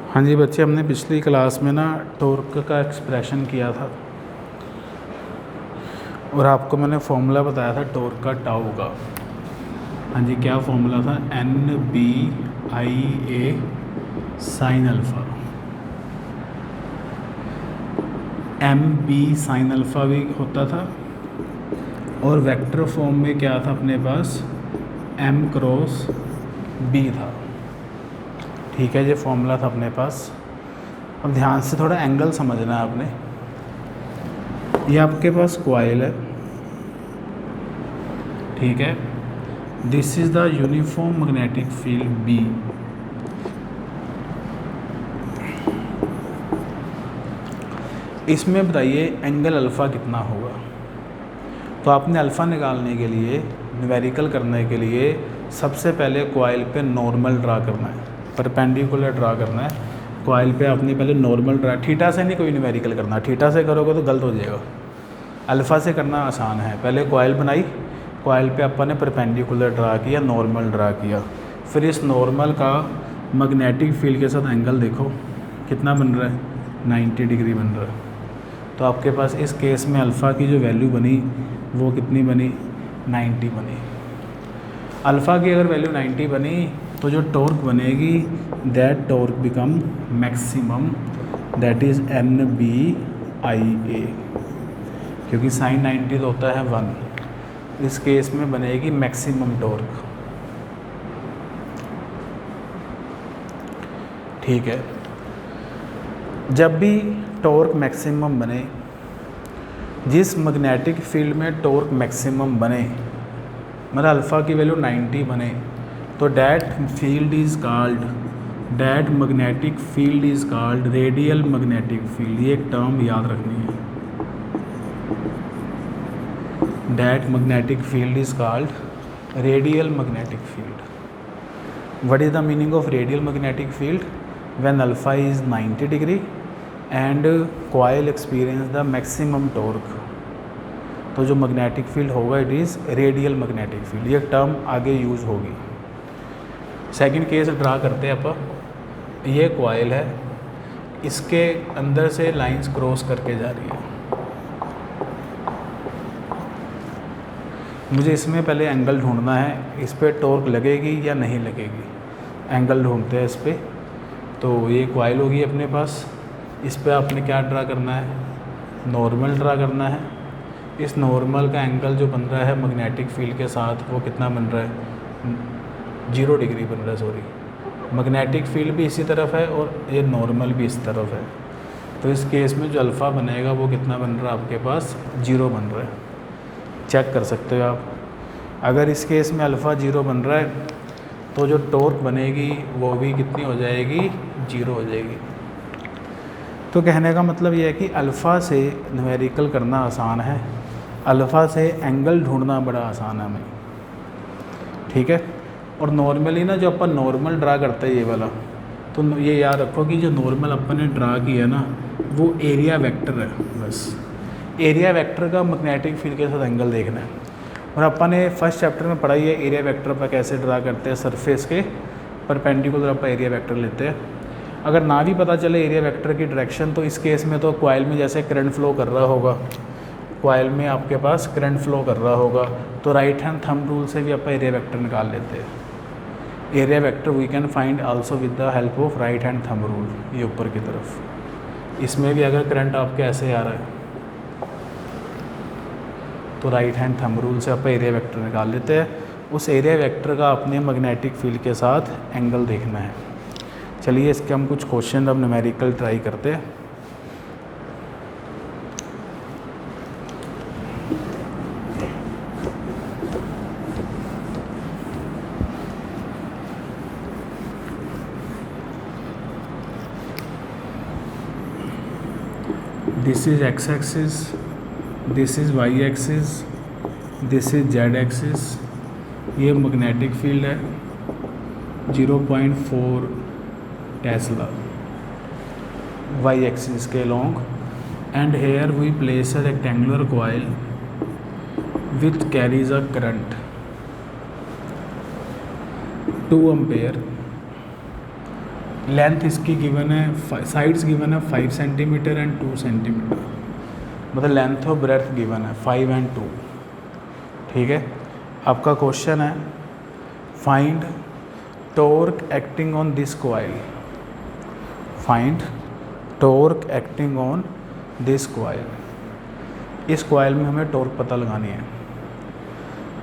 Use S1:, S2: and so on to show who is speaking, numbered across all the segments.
S1: हाँ जी बच्चे, हमने पिछली क्लास में ना टॉर्क का एक्सप्रेशन किया था और आपको मैंने फॉर्मूला बताया था टॉर्क का टाउ का। हाँ जी, क्या फॉर्मूला था? NBIA sine alpha, MB sine alpha भी होता था और वेक्टर फॉर्म में क्या था अपने पास? M क्रॉस B था। ठीक है, ये फॉर्मूला था अपने पास। अब ध्यान से थोड़ा एंगल समझना है आपने। ये आपके पास कॉइल है, ठीक है। This is the uniform magnetic field B। इसमें बताइए एंगल अल्फ़ा कितना होगा। तो आपने अल्फ़ा निकालने के लिए, न्यूमेरिकल करने के लिए सबसे पहले कॉइल पे नॉर्मल ड्रा करना है, परपेंडिकुलर ड्रा करना है। कॉइल पे आपने पहले नॉर्मल ड्रा, थीटा से नहीं कोई न्यूमेरिकल करना, थीटा से करोगे तो गलत हो जाएगा। अल्फ़ा से करना आसान है। पहले कॉइल बनाई, कॉइल पे अपन ने परपेंडिकुलर ड्रा किया, नॉर्मल ड्रा किया, फिर इस नॉर्मल का मैग्नेटिक फील्ड के साथ एंगल देखो कितना बन रहा है, 90 डिग्री बन रहा है। तो आपके पास इस केस में अल्फ़ा की जो वैल्यू बनी वो कितनी बनी? 90 बनी। अल्फ़ा की अगर वैल्यू 90 बनी तो जो टॉर्क बनेगी, that torque become maximum, that is NBIA, क्योंकि साइन 90 तो होता है 1। इस केस में बनेगी मैक्सिमम टॉर्क। ठीक है, जब भी टॉर्क मैक्सिमम बने, जिस मैग्नेटिक फील्ड में टॉर्क मैक्सिमम बने, मतलब अल्फ़ा की वैल्यू 90 बने, तो that field is called, that magnetic field is called radial magnetic field. ये एक टर्म याद रखनी है, that magnetic field is called radial magnetic field. What is the meaning of radial magnetic field? When alpha is 90 degree and coil experience the maximum torque, तो जो magnetic field होगा it is radial magnetic field. ये term आगे use होगी। Second case draw करते हैं अपन। ये coil है, इसके अंदर से लाइंस क्रॉस करके जा रही है। मुझे इसमें पहले एंगल ढूंढना है, इस पर टॉर्क लगेगी या नहीं लगेगी। एंगल ढूंढते हैं इस पर। तो ये कॉइल होगी अपने पास, इस पर आपने क्या ड्रा करना है? नॉर्मल ड्रा करना है। इस नॉर्मल का एंगल जो बन रहा है मैग्नेटिक फील्ड के साथ वो कितना बन रहा है? 0 डिग्री बन रहा है, सॉरी। मैग्नेटिक फील्ड भी इसी तरफ है और ये नॉर्मल भी इस तरफ है। तो इस केस में जो अल्फ़ा बनेगा वो कितना बन रहा है आपके पास? 0 बन रहा है। चेक कर सकते हो आप। अगर इस केस में अल्फ़ा 0 बन रहा है तो जो टॉर्क बनेगी वो भी कितनी हो जाएगी? 0 हो जाएगी। तो कहने का मतलब ये है कि अल्फ़ा से न्यूमेरिकल करना आसान है, अल्फ़ा से एंगल ढूंढना बड़ा आसान है हमें। ठीक है, और नॉर्मली ना जो अपन नॉर्मल ड्रा करते हैं ये वाला, तो ये याद रखो कि जो नॉर्मल अपन ने ड्रा किया ना वो एरिया वेक्टर है। बस एरिया वेक्टर का मैग्नेटिक फील्ड के साथ एंगल देखना है। और अपन ने फर्स्ट चैप्टर में पढ़ा है एरिया वेक्टर पर कैसे ड्रा करते हैं, सरफेस के परपेंडिकुलर अपन एरिया वेक्टर लेते हैं। अगर ना भी पता चले एरिया वेक्टर की डायरेक्शन, तो इस केस में तो कॉइल में जैसे करंट फ्लो कर रहा होगा, कॉइल में आपके पास करंट फ्लो कर रहा होगा, तो राइट हैंड थंब रूल से भी अपन एरिया वेक्टर निकाल लेते हैं। Area vector we can find also with the help of right hand thumb rule. ये ऊपर की तरफ, इसमें भी अगर करंट आपके ऐसे आ रहा है तो राइट हैंड थंब रूल से अपन एरिया वेक्टर निकाल लेते हैं। उस एरिया वेक्टर का अपने मैग्नेटिक फील्ड के साथ एंगल देखना है। चलिए इसके हम कुछ क्वेश्चन अब न्यूमेरिकल ट्राई करते हैं। This is X axis, this is Y axis, this is Z axis. ये मैग्नेटिक फील्ड है 0.4 टेस्ला वाई एक्सिस के long, and here we place a rectangular coil with carries a current 2 ampere length इसकी given है, sides given है 5 centimetre and 2 centimetre, मतलब length और breadth given है 5 and 2। ठीक है, आपका क्वेश्चन है find torque acting on this coil, find torque acting on this coil. इस कॉइल में हमें टॉर्क पता लगानी है।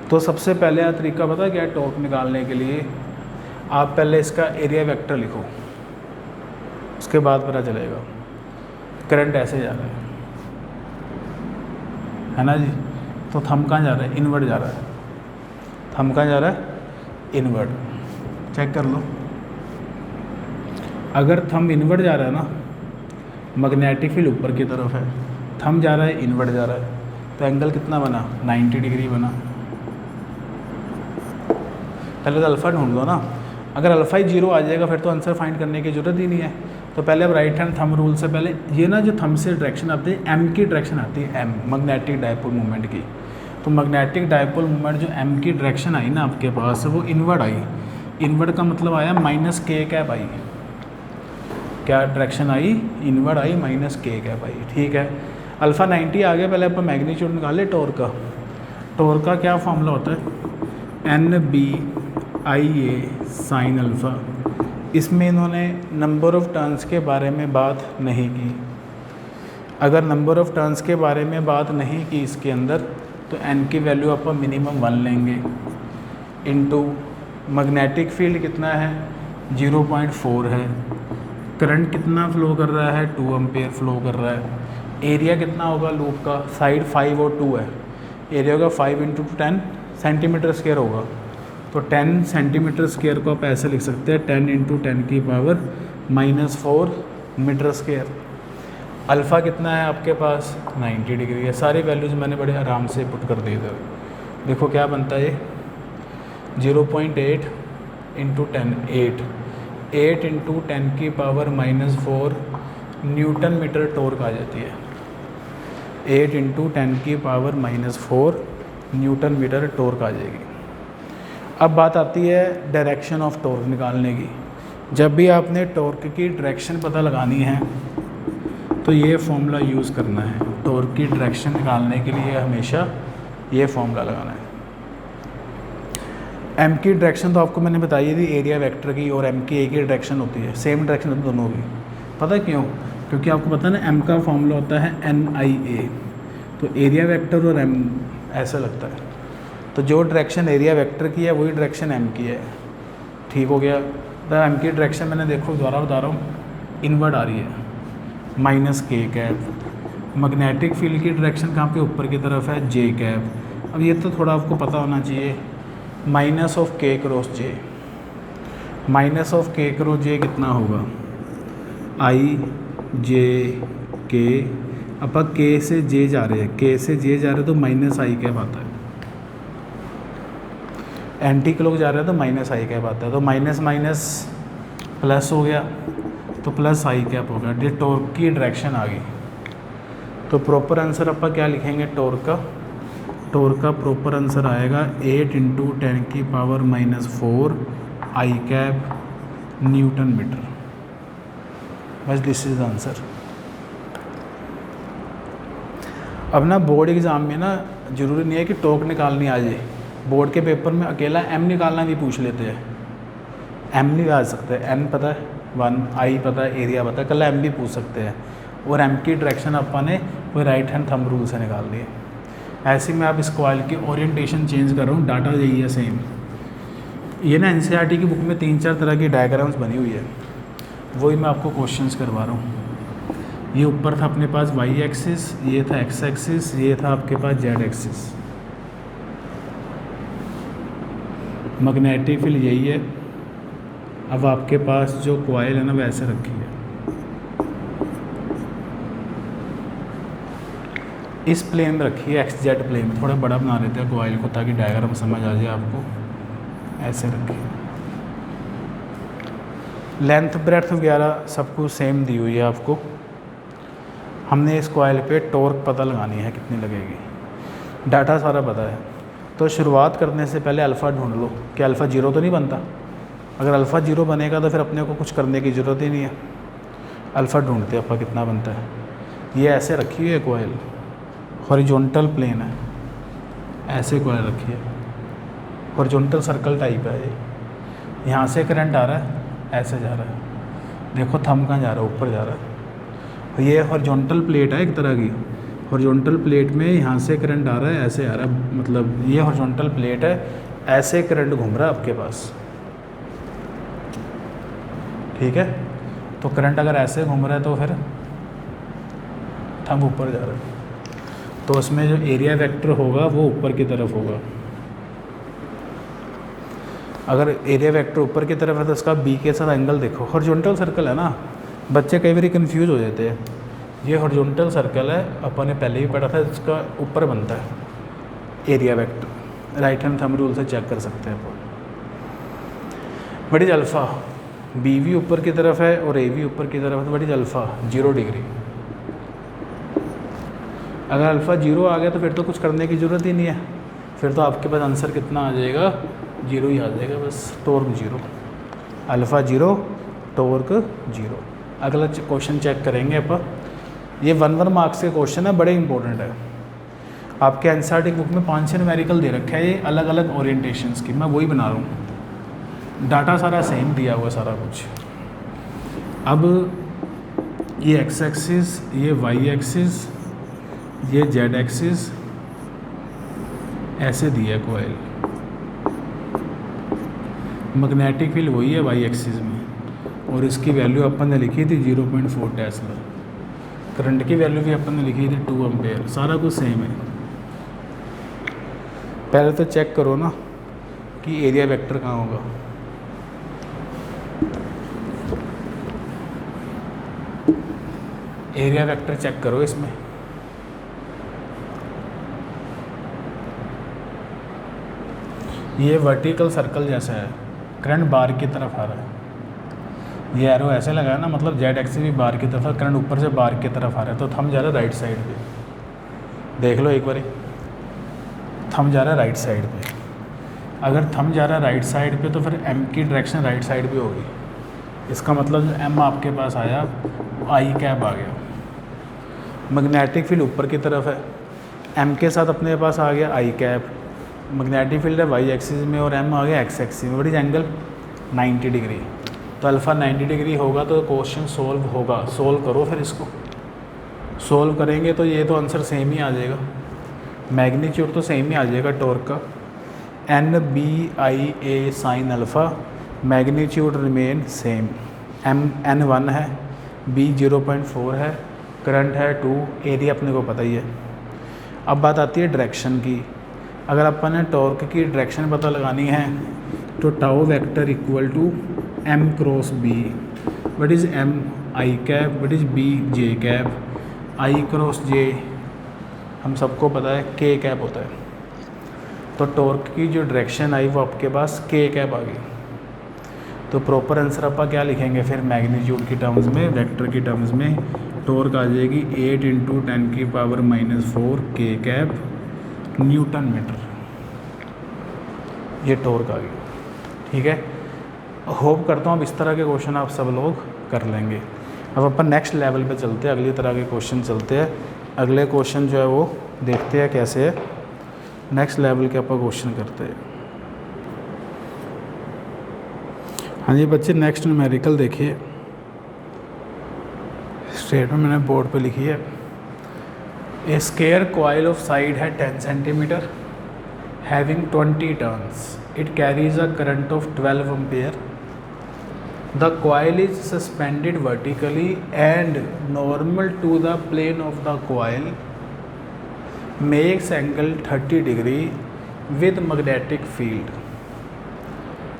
S1: तो सबसे पहले तरीका पता क्या है टॉर्क निकालने के लिए, आप पहले इसका एरिया वेक्टर लिखो, उसके बाद पता चलेगा। करंट ऐसे जा रहा है ना जी, तो थंब कहाँ जा रहा है, इनवर्ड जा रहा है, थंब कहाँ जा रहा है, इनवर्ड। चेक कर लो, अगर थंब इनवर्ड जा रहा है ना, मैग्नेटिक फील्ड ऊपर की तरफ है, थंब जा रहा है इनवर्ड जा रहा है, तो एंगल कितना बना, 90 डिग्री बना। पहले तो अल्फ़ा ढूंढ लो ना, अगर अल्फ़ा ही 0 आ जाएगा फिर तो आंसर फाइंड करने की ज़रूरत ही नहीं है। तो पहले अब राइट हैंड थंब रूल से पहले ये ना जो थंब से डायरेक्शन आती है एम की डायरेक्शन आती है, एम मैग्नेटिक डायपोल मूवमेंट की। तो मैग्नेटिक डायपोल मूवमेंट जो एम की डायरेक्शन आई ना आपके पास, वो इनवर्ड आई। इनवर्ड का मतलब आया माइनस के कैप आई, क्या direction I, inward I, minus के कैप आई। ठीक है, अल्फ़ा 90 आ गया। पहले अपन मैग्नीट्यूड निकाले टॉर्क का। टॉर्क का क्या फॉर्मूला होता है, NBIA साइन अल्फ़ा। इसमें इन्होंने नंबर ऑफ़ टर्न्स के बारे में बात नहीं की। अगर नंबर ऑफ़ टर्न्स के बारे में बात नहीं की इसके अंदर, तो n की वैल्यू अपन मिनिमम 1 लेंगे, इनटू मैग्नेटिक फील्ड कितना है 0.4 है, करंट कितना फ्लो कर रहा है 2 एम्पेयर फ्लो कर रहा है, एरिया कितना होगा लूप का, साइड 5 और 2 है, एरिया होगा 5 × 10 सेंटीमीटर स्क्वायर होगा। तो 10 सेंटीमीटर स्क्वायर को आप ऐसे लिख सकते हैं 10 × 10⁻⁻⁴ मीटर स्क्वायर। अल्फ़ा कितना है आपके पास 90 डिग्री है। सारी वैल्यूज़ मैंने बड़े आराम से पुट कर दी इधर। देखो क्या बनता है ये 0.8 × 10, 8 × 10⁻⁻⁴ न्यूटन मीटर टॉर्क आ जाती है। 8 × 10⁻⁻⁴ न्यूटन मीटर टॉर्क आ जाएगी। अब बात आती है डायरेक्शन ऑफ टॉर्क निकालने की। जब भी आपने टॉर्क की डायरेक्शन पता लगानी है तो ये फॉर्मूला यूज़ करना है। टॉर्क की डायरेक्शन निकालने के लिए हमेशा ये फॉर्मूला लगाना है। एम की डायरेक्शन तो आपको मैंने बताई थी एरिया वेक्टर की, और एम की एक ही डायरेक्शन होती है, सेम डायरेक्शन होती है दोनों की। पता क्यों, क्योंकि आपको पता है ना एम का फॉर्मूला होता है NIA, तो एरिया वेक्टर और एम ऐसा लगता है। तो जो डायरेक्शन एरिया वेक्टर की है वही डायरेक्शन एम की है। ठीक हो गया। तो एम की डायरेक्शन मैंने देखो दोबारा बता रहा हूँ, इनवर्ड आ रही है, माइनस के कैप। मैग्नेटिक फील्ड की डायरेक्शन कहाँ पे, ऊपर की तरफ है, जे कैप। अब ये तो थोड़ा आपको पता होना चाहिए, माइनस ऑफ के क्रॉस जे, माइनस ऑफ के क्रॉस जे कितना होगा, IJ_K। अब के से जे जा रहे हैं, के से जे जा रहे हैं तो माइनस आई कैप आता है, एंटी क्लॉक जा रहा है तो माइनस आई कैप आता है। तो माइनस माइनस प्लस हो गया तो प्लस आई कैप हो गया। ये टॉर्क की डायरेक्शन आ गई। तो प्रॉपर आंसर अपन क्या लिखेंगे टॉर्क का, टॉर्क का प्रॉपर आंसर आएगा 8 × 10⁻⁻⁴ आई कैप न्यूटन मीटर। बस दिस इज द आंसर। अब ना बोर्ड एग्ज़ाम में ना ज़रूरी नहीं है कि टॉर्क निकालनी आ जाए। बोर्ड के पेपर में अकेला एम निकालना भी पूछ लेते हैं, एम नहीं आ सकते, एन पता है 1, आई पता है, एरिया पता है, कल एम भी पूछ सकते हैं। और एम की डायरेक्शन अपन ने कोई राइट हैंड थंब रूल से निकाल दी है। ऐसे में आप इस कॉइल की ओरिएंटेशन चेंज कर रहा हूँ, डाटा यही है सेम। ये ना NCERT की बुक में 3-4 तरह की डायग्राम्स बनी हुई है, वही मैं आपको क्वेश्चंस करवा रहा हूँ। ये ऊपर था अपने पास y एक्सिस, ये था x एक्सिस, ये था आपके पास z एक्सिस। मैग्नेटिक फील्ड यही है। अब आपके पास जो कॉइल है ना वैसे रखी है, इस प्लेन में रखी है, XZ प्लेन में। थोड़ा बड़ा बना लेते हैं कॉइल को ताकि डायग्राम समझ आ जाए आपको। ऐसे रखी है, लेंथ ब्रेड्थ वगैरह सब कुछ सेम दी हुई है आपको। हमने इस कॉइल पे टॉर्क पता लगानी है कितनी लगेगी, डाटा सारा पता है। तो शुरुआत करने से पहले अल्फ़ा ढूंढ लो कि अल्फ़ा 0 तो नहीं बनता, अगर अल्फ़ा 0 बनेगा तो फिर अपने को कुछ करने की ज़रूरत ही नहीं है। अल्फ़ा ढूंढते हैं अपा कितना बनता है। ये ऐसे रखी हुई है कोयल, हॉरिजॉन्टल प्लेन है, ऐसे कोयल रखी है, हॉरिजॉन्टल सर्कल टाइप है ये। यहाँ से करंट आ रहा है, ऐसे जा रहा है, देखो थंब कहाँ जा रहा है, ऊपर जा रहा है। ये हॉरिजॉन्टल प्लेट है एक तरह की। हॉरिजॉन्टल प्लेट में यहाँ से करंट आ रहा है, ऐसे आ रहा है, मतलब ये हॉरिजॉन्टल प्लेट है, ऐसे करंट घूम रहा है आपके पास, ठीक है। तो करंट अगर ऐसे घूम रहा है तो फिर थंब ऊपर जा रहा है, तो उसमें जो एरिया वेक्टर होगा वो ऊपर की तरफ होगा। अगर एरिया वेक्टर ऊपर की तरफ है तो इसका बी के साथ एंगल देखो। हॉरिजॉन्टल सर्कल है ना, बच्चे कई बार कंफ्यूज हो जाते हैं। ये हॉरिजॉन्टल सर्कल है, अपन ने पहले ही पढ़ा था, इसका ऊपर बनता है area vector. Right hand thumb rule से चेक कर सकते हैं अपन। What is alpha? बी भी ऊपर की तरफ है और ए भी ऊपर की तरफ है, तो व्हाट इज अल्फ़ा? 0 डिग्री। अगर अल्फ़ा 0 आ गया तो फिर तो कुछ करने की ज़रूरत ही नहीं है, फिर तो आपके पास आंसर कितना आ जाएगा? 0 ही आ जाएगा बस। Torque 0, alpha 0, torque 0। अगला क्वेश्चन चेक करेंगे अपन। ये 1 मार्क्स के क्वेश्चन है, बड़े इंपॉर्टेंट है। आपके एनसीईआरटी बुक में 5-6 न्यूमेरिकल दे रखा है, ये अलग अलग ओरिएंटेशंस की, मैं वही बना रहा हूँ। डाटा सारा सेम दिया हुआ सारा कुछ। अब ये एक्स एक्सिस, ये वाई एक्सिस, ये जेड एक्सिस ऐसे दिया कोयल। मैग्नेटिक फील्ड वही है वाई एक्सिस में, और इसकी वैल्यू अपन ने लिखी थी 0.4 टेस्ला। करंट की वैल्यू भी अपन ने लिखी थी 2 एम्पेयर। सारा कुछ सेम है। पहले तो चेक करो ना कि एरिया वेक्टर कहाँ होगा। एरिया वेक्टर चेक करो इसमें। ये वर्टिकल सर्कल जैसा है, करंट बार की तरफ आ रहा है। ये एरो ऐसे लगा है ना, मतलब जेड एक्सिस भी बार की तरफ है, करंट ऊपर से बार की तरफ आ रहा है, तो थंब जा रहा है राइट साइड पे। देख लो एक बार, थंब जा रहा है राइट साइड पे। अगर थंब जा रहा है राइट साइड पे तो फिर एम की डायरेक्शन राइट साइड पे होगी। इसका मतलब जो एम आपके पास आया वो आई कैप आ गया। मैग्नेटिक फील्ड ऊपर की तरफ है, एम के साथ अपने पास आ गया आई कैप। मैग्नेटिक फील्ड है वाई एक्सिस में और एम आ गया एक्स एक्सिस में। What is angle? 90 डिग्री। तो अल्फ़ा 90 डिग्री होगा तो क्वेश्चन सोल्व होगा। सोल्व करो, फिर इसको सोल्व करेंगे तो ये तो आंसर सेम ही आ जाएगा। मैग्नीट्यूड तो सेम ही आ जाएगा टॉर्क का, N B I A sine alpha. Magnitude remain same. M N 1 है, बी 0.4 है, करंट है 2, एरिया अपने को पता ही है। अब बात आती है डायरेक्शन की। अगर अपन ने टॉर्क की डायरेक्शन पता लगानी है तो tau vector equal to M cross B. What is M? I cap. What is B? J cap. I cross J हम सबको पता है के कैप होता है। तो टॉर्क की जो डायरेक्शन आई वो आपके पास के कैप आ गई। तो प्रॉपर आंसर अपन क्या लिखेंगे फिर? मैग्नीट्यूड की टर्म्स में, वेक्टर की टर्म्स में टॉर्क आ जाएगी 8 × 10⁻⁴ के कैप न्यूटन मीटर। ये टॉर्क आ गई, ठीक है। होप करता हूँ अब इस तरह के क्वेश्चन आप सब लोग कर लेंगे। अब अपन नेक्स्ट लेवल पे चलते हैं, अगली तरह के क्वेश्चन चलते हैं। अगले क्वेश्चन जो है वो देखते हैं कैसे है। नेक्स्ट लेवल के अपन क्वेश्चन करते हैं। हाँ जी बच्चे, नेक्स्ट न्यूमेरिकल देखिए। स्ट्रेट में मैंने बोर्ड पे लिखी है। A square coil of side है 10 centimetre, having 20 turns. It carries a current of 12 ampere. The coil is suspended vertically and normal to the plane of the coil makes angle 30 degree with magnetic field.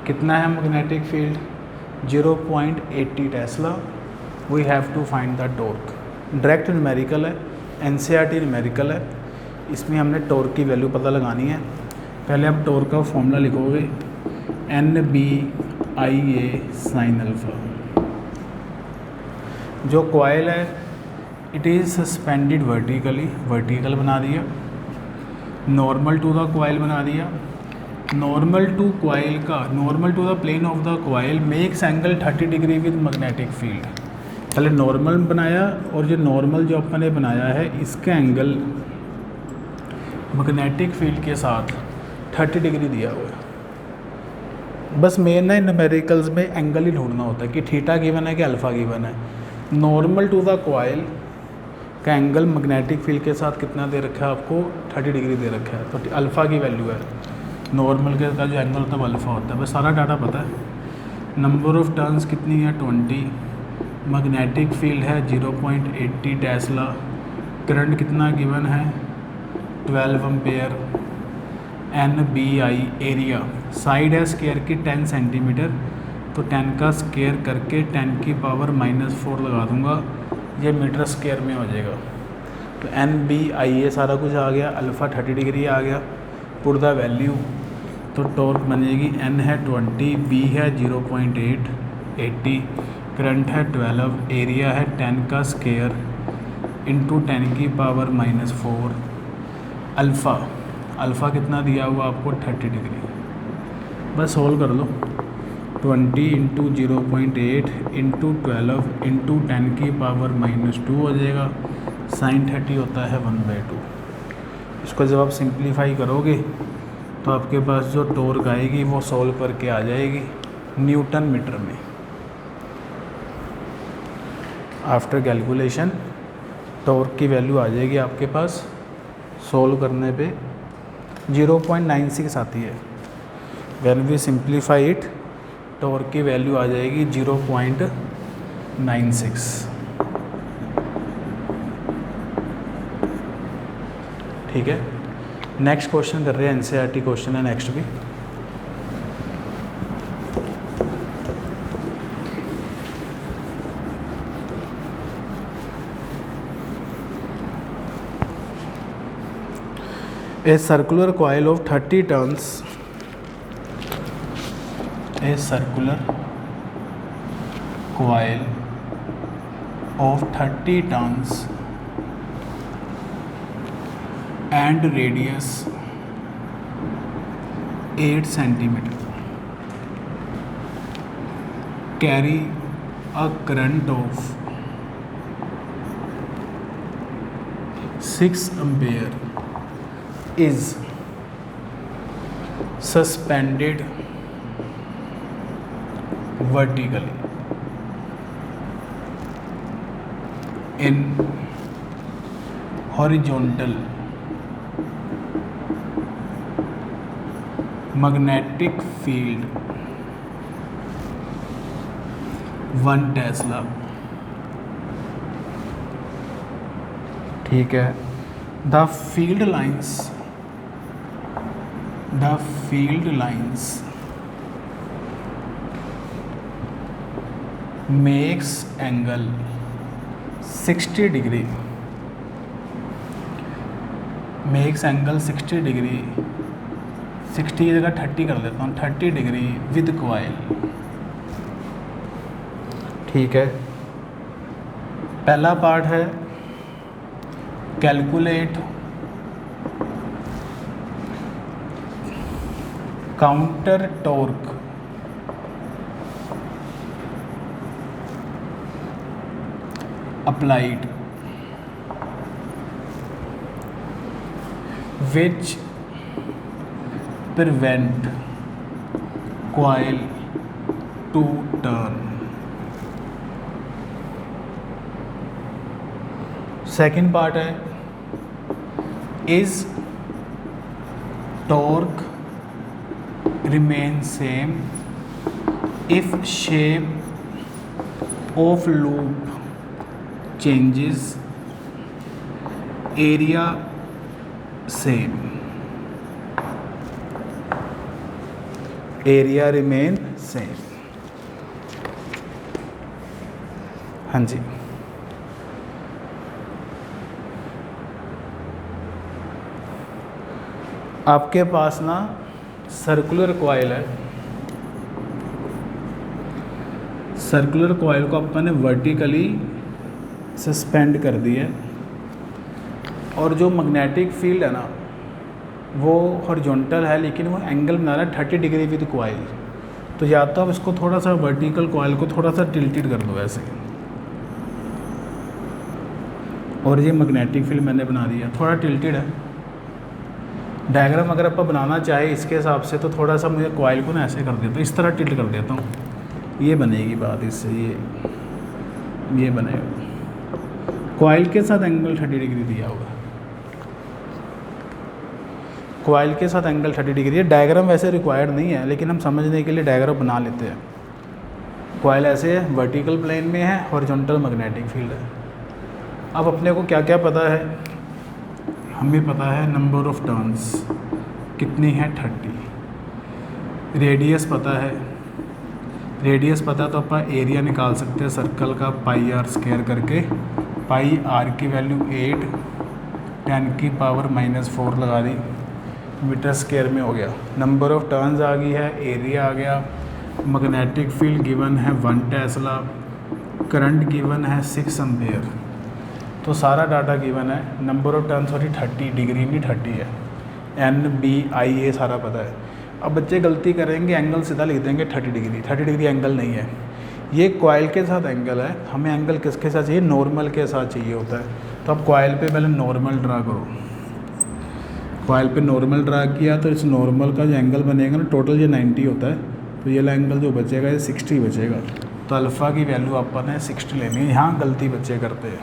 S1: कितना है magnetic field? 0.80 tesla. We have to find the torque. Direct numerical है, NCERT numerical है। इसमें हमने torque की value पता लगानी है। पहले आप टॉर्क का फॉर्मूला लिखोगे, N B I A sine alpha. जो कॉइल है it is suspended vertically, vertical बना दिया। नॉर्मल टू द कॉइल बना दिया नॉर्मल टू कॉइल का, normal to the plane of the coil makes angle 30 degree with magnetic field. पहले normal बनाया और जो नॉर्मल जो अपन ने बनाया है इसका एंगल मैग्नेटिक फील्ड के साथ 30 डिग्री दिया हुआ है। बस मेन ना न्यूमेरिकल्स में एंगल ही ढूंढना होता है कि थीटा गिवन है कि अल्फ़ा गिवन है। नॉर्मल टू द कॉइल का एंगल मैग्नेटिक फील्ड के साथ कितना दे रखा है आपको, 30 डिग्री दे रखा है। तो अल्फ़ा की वैल्यू है, नॉर्मल के का जो एंगल होता है वो अल्फ़ा होता है। बस सारा डाटा पता है। नंबर ऑफ टर्न्स कितनी है 20, मैग्नेटिक फील्ड है 0.80 टेस्ला, करंट कितना गिवन है 12 एम्पेयर, NBI एरिया, साइड है स्क्वायर की 10 सेंटीमीटर, तो 10 का स्क्वायर करके 10 की पावर -4 लगा दूंगा, ये मीटर स्क्वायर में हो जाएगा। तो NBI ये सारा कुछ आ गया, अल्फ़ा 30 डिग्री आ गया, पुट द वैल्यू, तो टॉर्क बनेगी N है 20, B है 0.8, 80, करंट है 12, एरिया है 10 का स्क्वायर इंटू 10 की पावर -4, अल्फ़ा कितना दिया हुआ आपको 30 डिग्री। बस सोल्व कर लो, 20 इंटू 0.8 इंटू 12 इंटू 10 की पावर -2 हो जाएगा, sin 30 होता है 1/2। इसको जब आप सिंप्लीफाई करोगे तो आपके पास जो टॉर्क आएगी वो सोल्व करके आ जाएगी न्यूटन मीटर में। आफ्टर कैलकुलेशन टॉर्क की वैल्यू आ जाएगी आपके पास, सोल्व करने पे 0.96 आती है। When we simplify it torque की वैल्यू आ जाएगी 0.96। ठीक है, नेक्स्ट क्वेश्चन कर रहे हैं, NCERT क्वेश्चन है नेक्स्ट भी। A circular coil of 30 turns, a circular coil of 30 turns and radius 8 centimeter carry a current of 6 ampere is suspended vertically in horizontal magnetic field 1 Tesla. ठीक है, the field lines makes angle 60 degree, makes angle 60 degree, 60 की जगह 30 कर देता हूँ, 30 degree with coil. ठीक है, पहला पार्ट है calculate counter torque applied which prevent coil to turn। Second part है is torque remain same if shape of loop changes, area same, area remain same। हाँ जी, आपके पास ना सर्कुलर कॉइल है, circular coil को अपन ने वर्टिकली सस्पेंड कर दी है और जो मैग्नेटिक फील्ड है ना वो हॉरिजॉन्टल है लेकिन वो एंगल बना रहा है 30 डिग्री विद कॉइल। तो या तो आप इसको थोड़ा सा वर्टिकल कॉइल को थोड़ा सा टिल्टेड कर दो ऐसे, और ये मैग्नेटिक फील्ड मैंने बना दिया, थोड़ा टिल्टेड है। डायग्राम अगर आप बनाना चाहे इसके हिसाब से तो थोड़ा सा मुझे कॉइल को ना ऐसे कर देता हूँ, इस तरह टिल्ट कर देता हूँ, ये बनेगी बात इससे, ये बनेगा। कॉइल के साथ एंगल 30 डिग्री दिया होगा, कॉइल के साथ एंगल 30 डिग्री है। डायग्राम वैसे रिक्वायर्ड नहीं है लेकिन हम समझने के लिए डायग्राम बना लेते हैं। कॉइल ऐसे है, वर्टिकल प्लेन में है, हॉरिजॉन्टल मैग्नेटिक फील्ड है। अब अपने को क्या क्या पता है, हमें पता है नंबर ऑफ टर्न्स कितनी है 30, रेडियस पता है, रेडियस पता तो अपन एरिया निकाल सकते हैं सर्कल का पाई आर स्क्वायर करके। पाई आर की वैल्यू 8 10⁻⁻⁴ लगा दी, मीटर स्क्वायर में हो गया। नंबर ऑफ टर्न्स आ गई है, एरिया आ गया, मैग्नेटिक फील्ड गिवन है 1 टेस्ला, करंट गिवन है 6 एम्पेयर। तो सारा डाटा गिवन है। नंबर ऑफ टर्न 30 डिग्री नहीं 30 है, NBI ये सारा पता है। अब बच्चे गलती करेंगे, एंगल सीधा लिख देंगे 30 डिग्री। 30 डिग्री एंगल नहीं है, ये कॉइल के साथ एंगल है। हमें एंगल किसके साथ चाहिए, नॉर्मल के साथ चाहिए होता है। तो अब कॉइल पे पहले नॉर्मल ड्रा करो, कॉइल पे नॉर्मल ड्रा किया तो इस नॉर्मल का जो एंगल बनेगा ना, टोटल ये 90 होता है, तो ये एंगल जो बचेगा ये 60 बचेगा। तो अल्फ़ा की वैल्यू अपन ने 60 लेनी है। यहाँ गलती बच्चे करते हैं,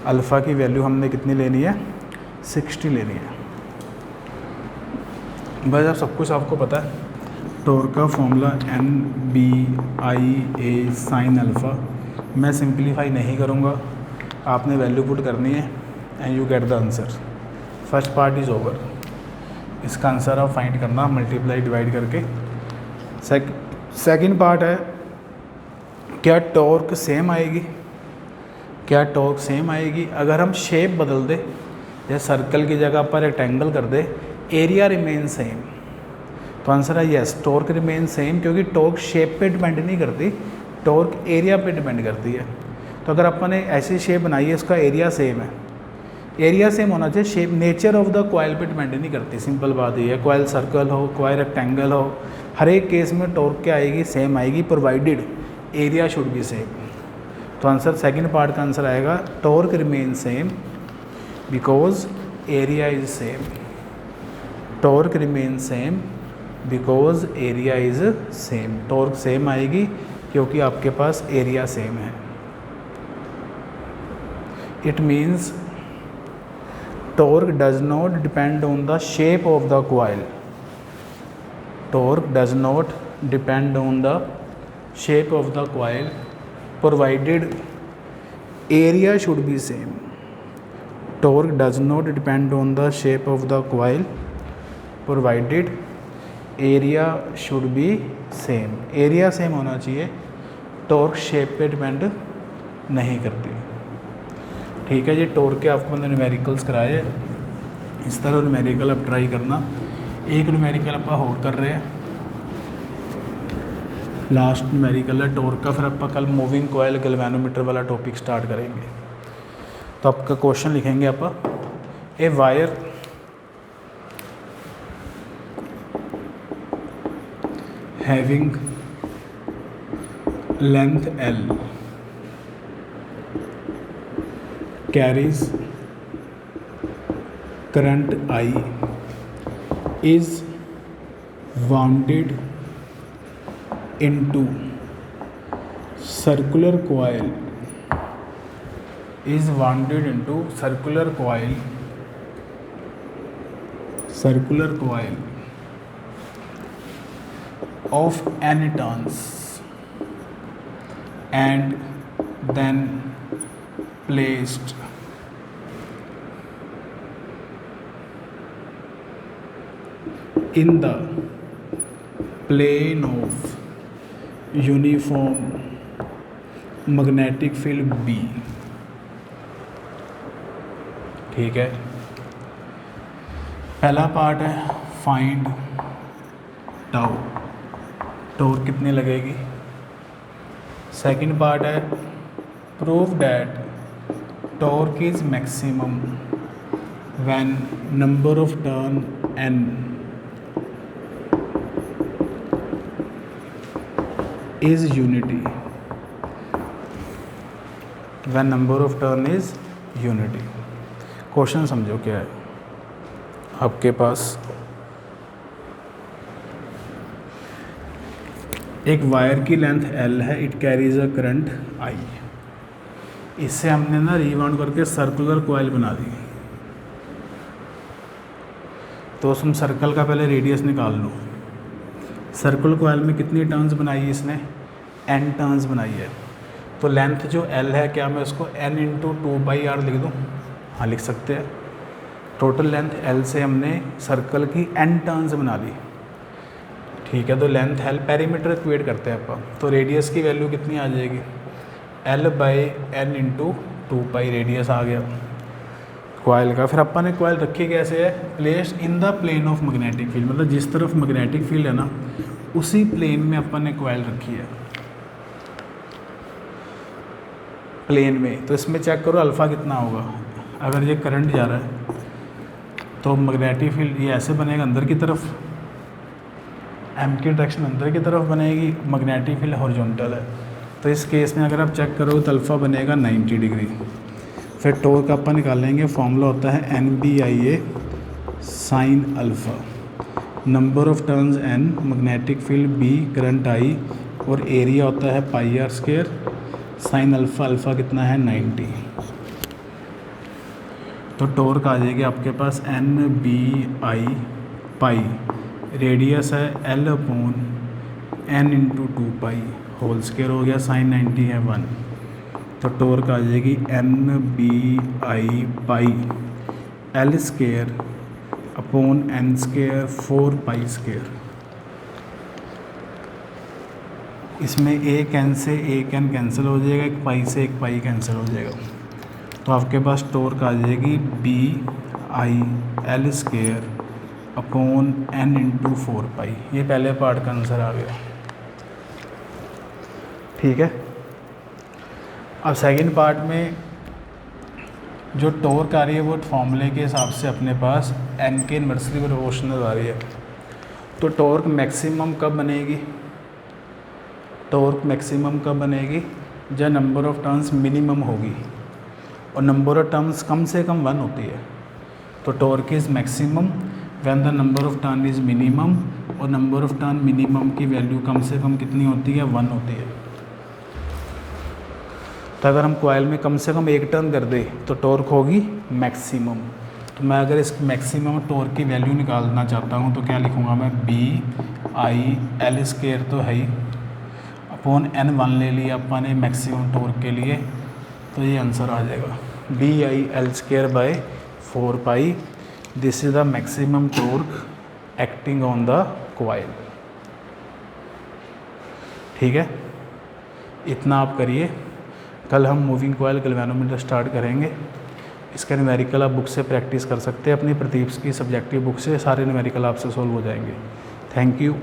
S1: अल्फ़ा की वैल्यू हमने कितनी लेनी है, 60 लेनी है। बस अब सब कुछ आपको पता है। टॉर्क का फॉर्मूला NBIA साइन अल्फ़ा। मैं सिंप्लीफाई नहीं करूँगा, आपने वैल्यू पुट करनी है and you get the answer. First part is over. इसका आंसर आप फाइंड करना मल्टीप्लाई डिवाइड करके। सेकंड पार्ट है, क्या टॉर्क सेम आएगी, क्या टॉर्क सेम आएगी अगर हम शेप बदल दे, जैसे सर्कल की जगह पर रेक्टेंगल कर दे, एरिया रिमेन सेम। तो आंसर है यस, टॉर्क रिमेन सेम, क्योंकि टॉर्क शेप पे डिपेंड नहीं करती, टॉर्क एरिया पे डिपेंड करती है। तो अगर अपन ने ऐसी शेप बनाई है, इसका एरिया सेम है, एरिया सेम होना चाहिए, shape nature of the coil पे डिपेंड नहीं करती। सिंपल बात ये है, कॉइल सर्कल हो, कॉइल रेक्टेंगल हो, हर एक केस में टॉर्क क्या आएगी, सेम आएगी, provided area should be same. तो आंसर सेकंड पार्ट का आंसर आएगा torque remain same because area is same. Torque remain same because area is same. Torque same आएगी क्योंकि आपके पास एरिया सेम है। It means torque does not depend on the shape of the coil. Torque does not depend on the shape of the coil provided area should be same. Torque does not depend on the shape of the coil provided area should be same. area same होना चाहिए, torque shape पे depend नहीं करती। ठीक है जी, torque के आपको मैंने न्यूमेरिकल्स कराए, इस तरह न्यूमेरिकल आप ट्राई करना। एक न्यूमेरिकल आप होल्ड कर रहे हैं, लास्ट न्यूमेरिकल है टॉर्क का, फिर आप कल मूविंग कॉयल गैल्वेनोमीटर वाला टॉपिक स्टार्ट करेंगे। तो आपका क्वेश्चन लिखेंगे आप, a wire having length L carries current I is wounded into circular coil of n turns and then placed in the plane of uniform magnetic field B। ठीक है, पहला part है find tau, torque कितनी लगेगी। Second part है prove that torque is maximum when number of turn n is unity, when number of turn is unity। Question समझो क्या है। आपके पास एक वायर की लेंथ L है, it carries a current I। इससे हमने ना रिवाउंड करके सर्कुलर कॉइल बना दी। तो तुम सर्कल का पहले रेडियस निकाल लो। सर्कुलर कॉइल में कितनी टर्न्स बनाई है इसने? n टर्न्स बनाई है। तो लेंथ जो L है, क्या मैं उसको n इंटू 2/r लिख दूँ? हाँ, लिख सकते हैं। टोटल लेंथ L से हमने सर्कल की n टर्न्स बना ली। ठीक है, तो लेंथ L पेरीमीटर इक्वेट करते हैं अपन। तो रेडियस की वैल्यू कितनी आ जाएगी? L/n इंटू 2π रेडियस आ गया कॉइल का। फिर अपन ने कॉइल रखी कैसे है? Placed in the plane of magnetic field, मतलब जिस तरफ मैग्नेटिक फील्ड है ना, उसी प्लेन में अपन ने कॉइल रखी है, प्लेन में। तो इसमें चेक करो अल्फ़ा कितना होगा। अगर ये करंट जा रहा है तो मैग्नेटिक फील्ड ये ऐसे बनेगा अंदर की तरफ, एम की डायरेक्शन अंदर की तरफ बनेगी, मैग्नेटिक फील्ड हॉरिजॉन्टल है। तो इस केस में अगर आप चेक करो तो अल्फ़ा बनेगा 90 डिग्री। फिर टॉर्क अपन निकालेंगे, फॉर्मूला होता है NBIA sine alpha. Number of turns n, magnetic field B, current I, और एरिया होता है πr²। साइन अल्फ़ा, अल्फ़ा कितना है? 90। तो टॉर्क आ जाएगी आपके पास NBI पाई, रेडियस है L/n इंटू 2π होल स्क्वायर हो गया, साइन 90 है 1। तो टॉर्क आ जाएगी NBI पाई L² अपॉन n² 4π²। इसमें एक n से एक n कैंसिल हो जाएगा, एक पाई से एक पाई कैंसिल हो जाएगा। तो आपके पास टॉर्क आ जाएगी BI L² upon n into 4π। ये पहले पार्ट का आंसर आ गया। ठीक है, अब सेकंड पार्ट में जो टॉर्क आ रही है वो फॉर्मूले के हिसाब से अपने पास n के इन्वर्सली प्रोपोर्शनल आ रही है। तो टॉर्क मैक्सिमम कब बनेगी? टॉर्क मैक्सिमम कब बनेगी? जब नंबर ऑफ टर्न्स मिनिमम होगी और नंबर ऑफ टर्न्स कम से कम 1 होती है। तो torque is maximum when the number of turn is minimum, और नंबर ऑफ टर्न मिनिमम की वैल्यू कम से कम कितनी होती है? 1 होती है। तो अगर हम कॉइल में कम से कम एक टर्न कर दे तो टॉर्क होगी मैक्सिमम। तो मैं अगर इस मैक्सिमम टॉर्क की वैल्यू निकालना चाहता हूँ तो क्या लिखूँगा मैं? BI L² तो है ही, अपॉन n1 ले लिया अपन ने मैक्सिमम टॉर्क के लिए, तो ये आंसर आ जाएगा BI L² / 4π। This is the maximum torque acting on the coil. ठीक है, इतना आप करिए। कल हम मूविंग कॉइल गैल्वेनोमीटर स्टार्ट करेंगे। इसका न्यूमेरिकल आप बुक से प्रैक्टिस कर सकते हैं, अपनी प्रतीप्स की सब्जेक्टिव बुक से सारे न्यूमेरिकल आपसे सॉल्व हो जाएंगे। Thank you.